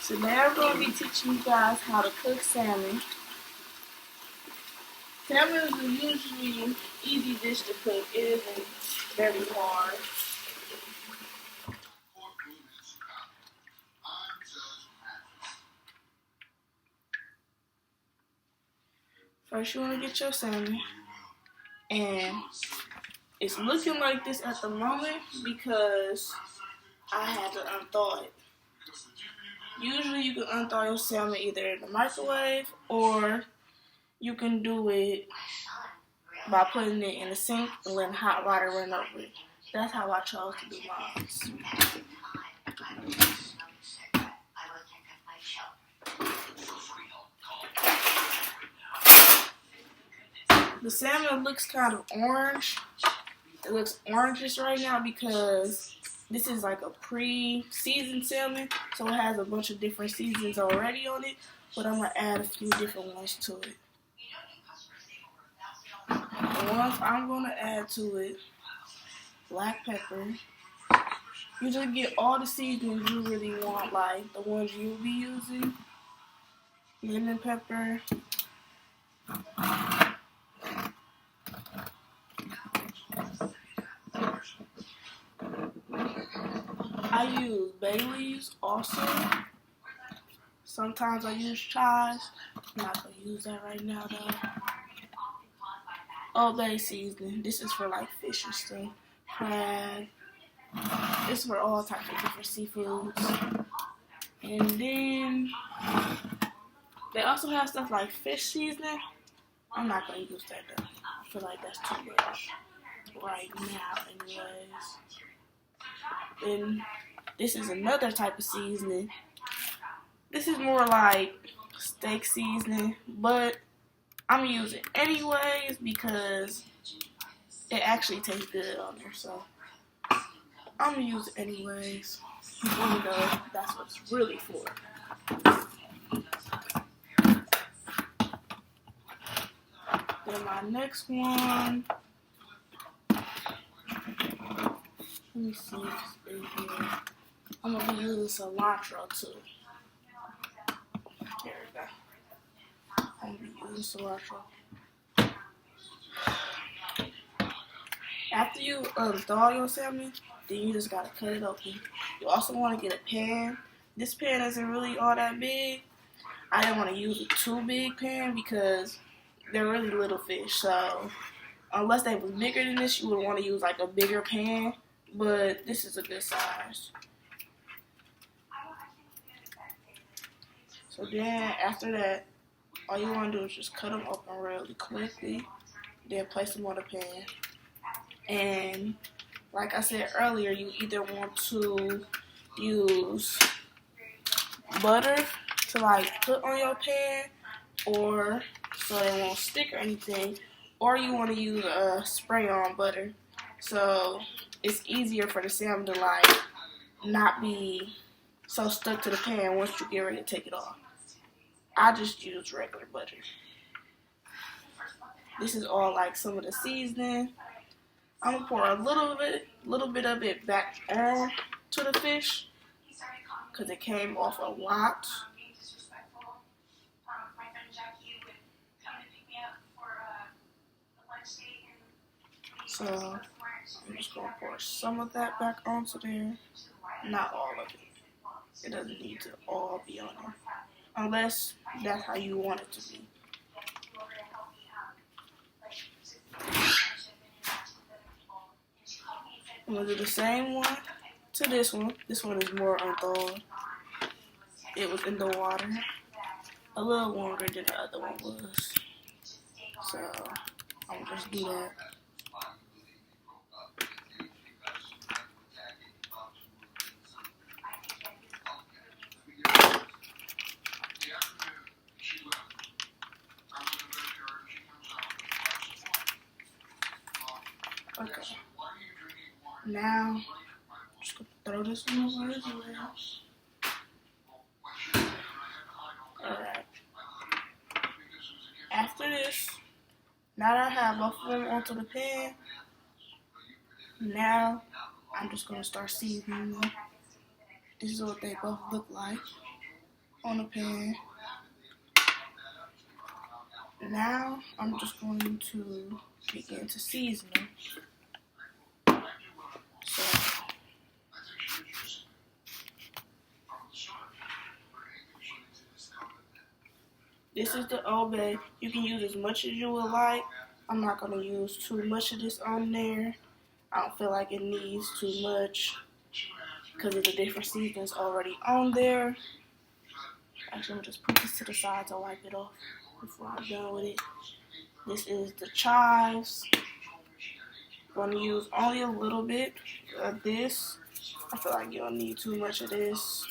So now I'm going to be teaching you guys how to cook salmon. Salmon is a usually easy dish to cook. It isn't very hard. First you want to get your salmon, and it's looking like this at the moment because I had to unthaw it. Usually you can unthaw your salmon either in the microwave or you can do it by putting it in the sink and letting hot water run over it. That's how I chose to do mine. The salmon looks kind of orange. It looks orangish right now because this is like a pre-seasoned salmon, so it has a bunch of different seasons already on it, but I'm going to add a few different ones to it. The ones I'm going to add to it: black pepper. Usually get all the seasonings you really want, like the ones you'll be using. Lemon pepper. I use bay leaves also. Sometimes I use chives. I'm not going to use that right now though. Old Bay seasoning. This is for like fish and stuff. Crab. This is for all types of different seafoods. And then they also have stuff like fish seasoning. I'm not going to use that though. I feel like that's too much right now anyways. Then this is another type of seasoning. This is more like steak seasoning, but I'm going to use it anyways because it actually tastes good on there. So I'm going to use it anyways, even though that's what it's really for. Then my next one, let me see if it's in here. I'm going to be using cilantro too. There we go. I'm going to be using cilantro. After you thaw your salmon, then you just got to cut it open. You also want to get a pan. This pan isn't really all that big. I didn't want to use a too big pan because they're really little fish. So unless they was bigger than this, you would want to use like a bigger pan. But this is a good size. So then after that, all you want to do is just cut them open really quickly. Then place them on the pan. And like I said earlier, you either want to use butter to like put on your pan, or so they won't stick or anything, or you want to use a spray on butter so it's easier for the salmon to like not be so stuck to the pan once you get ready to take it off. I just use regular butter. This is all like some of the seasoning. I'm gonna pour a little bit of it back on to the fish because it came off a lot. So I'm just gonna pour some of that back onto there. Not all of it. It doesn't need to all be on there, unless that's how you want it to be. I'm going to do the same one to this one. This one is more unthawed. It was in the water a little longer than the other one was. So I'm going to just do that. Okay. Now, I'm just going to throw this one over as well. Alright. After this, now that I have both of them onto the pan, now I'm just going to start seasoning them. This is what they both look like. on the pan. Now I'm just going to begin to season them. So this is the Old Bay. You can use as much as you would like. I'm not going to use too much of this on there. I don't feel like it needs too much because of the different seasonings already on there. Actually, I'm going to just put this to the side to wipe it off before I'm done with it. This is the chives. I'm going to use only a little bit of this. I feel like you don't need too much of this.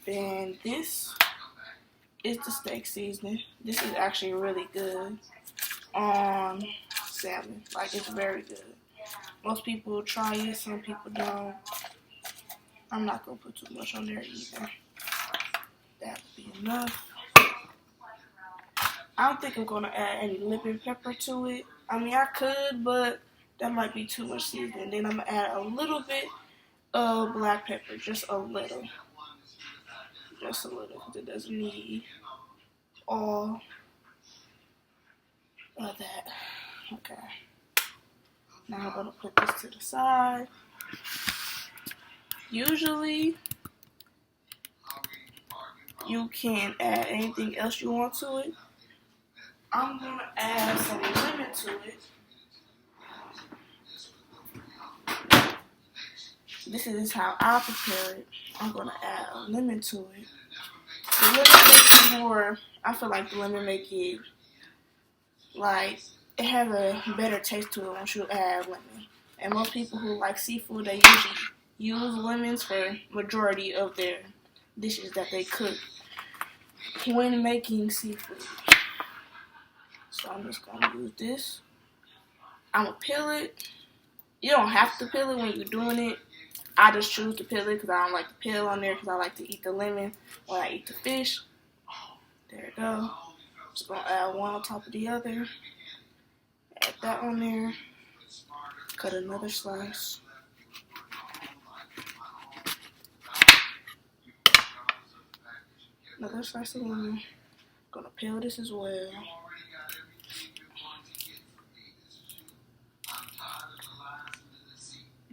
Then this is the steak seasoning. This is actually really good on salmon. Like, it's very good. Most people try it, some people don't. I'm not going to put too much on there either. That would be enough. I don't think I'm going to add any lemon pepper to it. I mean, I could, but that might be too much seasoning. Then I'm going to add a little bit of black pepper, just a little. Just a little, because it doesn't need all of that. Okay. Now I'm going to put this to the side. Usually, you can add anything else you want to it. I'm going to add some lemon to it. This is how I prepare it. I'm going to add a lemon to it. The lemon makes it more, I feel like the lemon make it, like, it has a better taste to it once you add lemon. And most people who like seafood, they usually use lemons for majority of their dishes that they cook when making seafood. So I'm just going to use this. I'm going to peel it. You don't have to peel it when you're doing it. I just choose to peel it because I don't like to peel on there because I like to eat the lemon when I eat the fish. There we go. Just going to add one on top of the other. Add that on there. Cut another slice. Another slice of lemon. Going to peel this as well.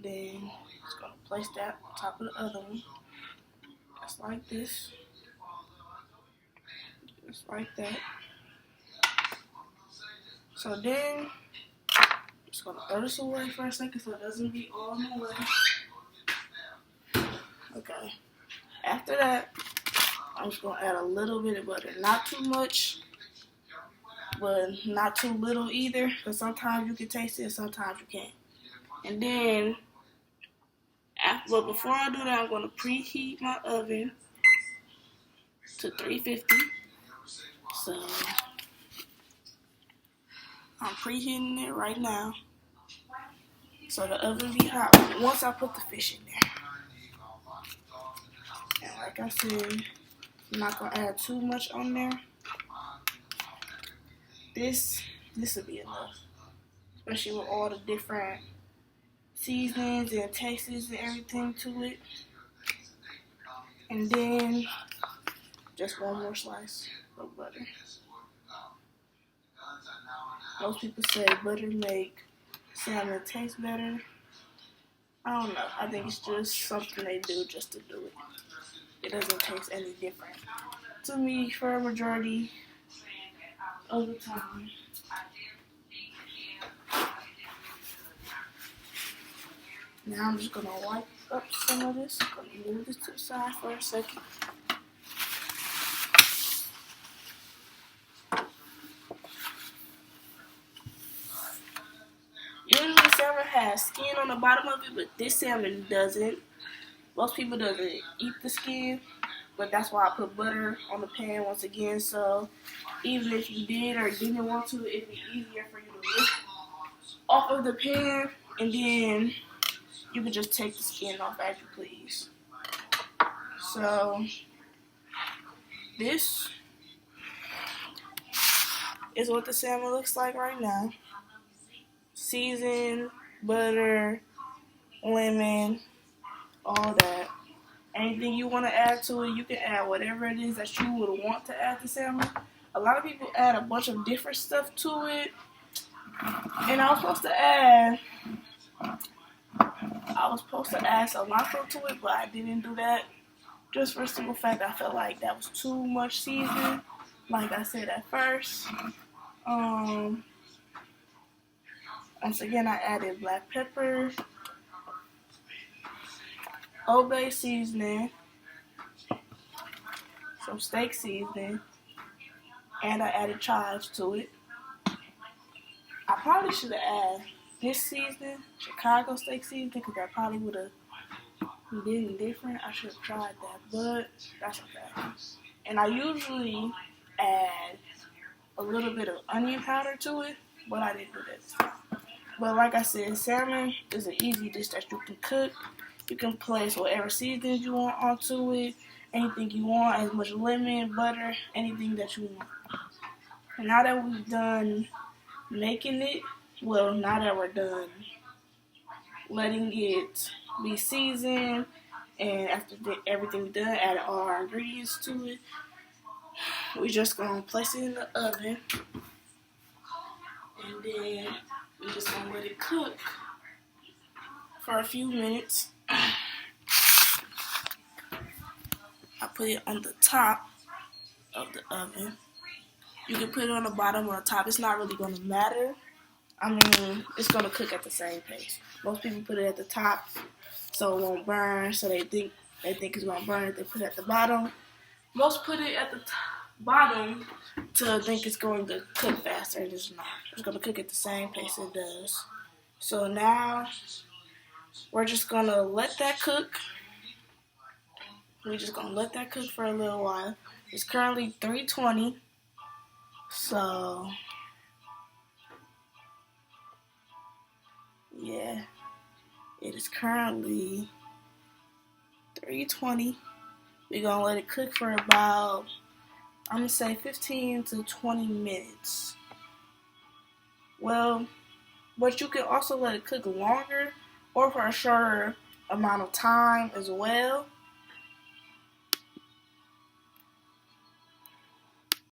Then just going to place that on top of the other one. Just like this. Just like that. So then, just going to throw this away for a second so it doesn't be all in the way. Okay. After that, I'm just going to add a little bit of butter. Not too much, but not too little either. Because sometimes you can taste it, sometimes you can't. And then, but before I do that, I'm going to preheat my oven to 350. So, I'm preheating it right now. So the oven be hot once I put the fish in there. And like I said, I'm not going to add too much on there. This will be enough. Especially with all the different seasonings and tastes and everything to it. And then just one more slice of butter. Most people say butter make salmon taste better. I don't know. I think it's just something they do just to do it. It doesn't taste any different to me for a majority of the time. Now I'm just going to wipe up some of this. I'm going to move this to the side for a second. Usually salmon has skin on the bottom of it, but this salmon doesn't. Most people doesn't eat the skin, but that's why I put butter on the pan once again. So even if you did or didn't want to, it'd be easier for you to lift off of the pan, and then you can just take the skin off as you please. So this is what the salmon looks like right now. Seasoned, butter, lemon, all that. Anything you want to add to it, you can add whatever it is that you would want to add to salmon. A lot of people add a bunch of different stuff to it. And I was supposed to add cilantro to it, but I didn't do that. Just for the simple fact I felt like that was too much seasoning, like I said at first. Once again, I added black pepper, Old Bay seasoning, some steak seasoning, and I added chives to it. I probably should have added this seasoning, Chicago steak seasoning, because that probably would have been different. I should have tried that, but that's okay. And I usually add a little bit of onion powder to it, but I didn't do that this time. But like I said, salmon is an easy dish that you can cook. You can place whatever seasonings you want onto it, anything you want, as much lemon, butter, anything that you want. And now that we've done making it, well, now that we're done letting it be seasoned, and after everything's done, add all our ingredients to it, we're just going to place it in the oven, and then we're just going to let it cook for a few minutes. I put it on the top of the oven. You can put it on the bottom or the top. It's not really going to matter. I mean, it's going to cook at the same pace. Most people put it at the top so it won't burn, so they think it's going to burn if they put it at the bottom. Most put it at the bottom to think it's going to cook faster, and it's not. It's going to cook at the same pace it does. So now we're just going to let that cook. We're just going to let that cook for a little while. It's currently 320. So, yeah, it is currently 320. We're going to let it cook for about, I'm going to say 15 to 20 minutes. Well, but you can also let it cook longer or for a shorter amount of time as well.